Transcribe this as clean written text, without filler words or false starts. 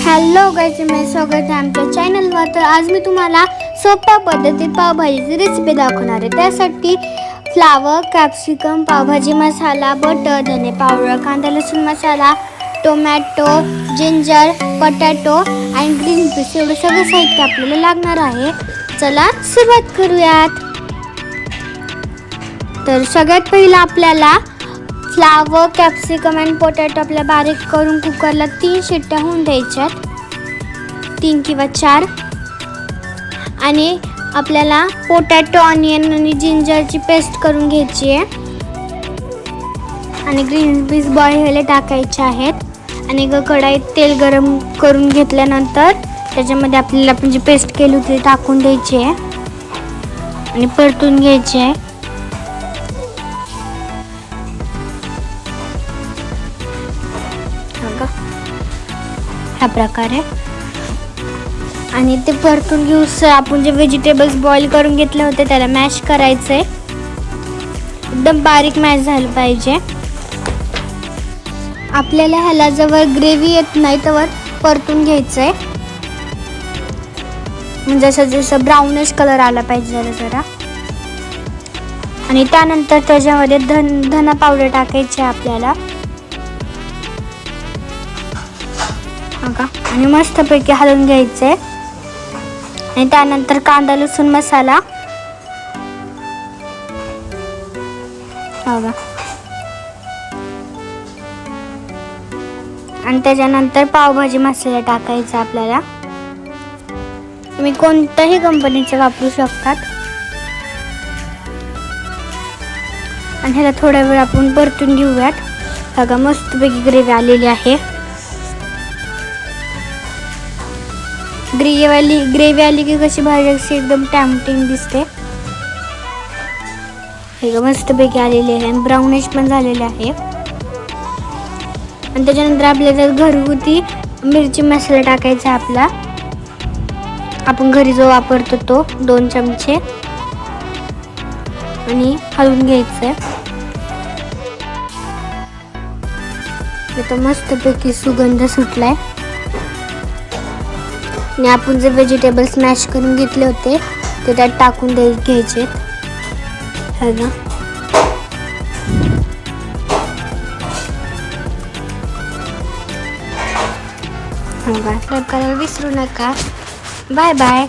Hello guys, मी स्वागत आहे आमच्या चॅनलवर. तर आज मी तुम्हाला सोप्या पद्धतीत पावभाजीची रेसिपी दाखवणार आहे. त्यासाठी फ्लावर, कॅप्सिकम, पावभाजी मसाला, बटर, धने पावडर, कांदा लसूण मसाला, टोमॅटो, जिंजर, बटाटो आणि ग्रीन पीस एवढं सगळं साहित्य आपल्याला लागणार आहे. चला सुरुवात करूयात. तर सगळ्यात पहिलं आपल्याला फ्लावर, कॅप्सिकम आणि पोटॅटो आपल्या बारीक करून कुकरला 3 शिट्ट्या होऊन द्यायच्यात, 3 किंवा 4. आणि आपल्याला पोटॅटो, ऑनियन आणि जिंजरची पेस्ट करून घ्यायची आहे आणि ग्रीन पीस बॉईल व्हायला टाकायचे आहेत. आणि कढईत तेल गरम करून घेतल्यानंतर त्याच्यामध्ये आपल्याला आपण जी पेस्ट केली होती ती टाकून द्यायची आहे आणि परतून घ्यायची आहे. ह्या प्रकारे आणि ते परतून घेऊस आपण जे व्हेजिटेबल्स बॉईल करून घेतले होते त्याला मॅश करायचं आहे. एकदम बारीक मॅश झालं पाहिजे. आपल्याला ह्याला जवळ ग्रेव्ही येत नाही तेव्हा परतून घ्यायचं आहे, म्हणजे जसं ब्राउनिश कलर आला पाहिजे जरा. आणि त्यानंतर त्याच्यामध्ये धना पावडर टाकायची आहे आपल्याला आणि मस्तपैकी हलवून घ्यायचे. आणि त्यानंतर कांदा लसूण मसाला आणि त्याच्यानंतर पावभाजी मसाला टाकायचा आपल्याला. तुम्ही कोणत्याही कंपनीचे वापरू शकतात. आणि ह्याला थोडा वेळ आपण परतून घेऊयात. बघा मस्तपैकी ग्रेव्ही आलेली आहे. ग्रेव्ही आली की कशी भाजी अशी एकदम टॅम्पटिंग दिसते. हे मस्तपैकी आलेली आहे आणि ब्राउनिश पण झालेले आहे. आणि त्याच्यानंतर आपल्याला घरगुती मिरची मसाला टाकायचा आपला, आपण घरी जो वापरतो तो 2 चमचे आणि हलवून घ्यायचं. आता मस्तपैकी सुगंध सुटलाय. आणि आपण जे व्हेजिटेबल्स मॅश करून घेतले होते ते त्यात टाकून घ्यायचे. सबस्क्राइब करायला विसरू नका. Bye bye.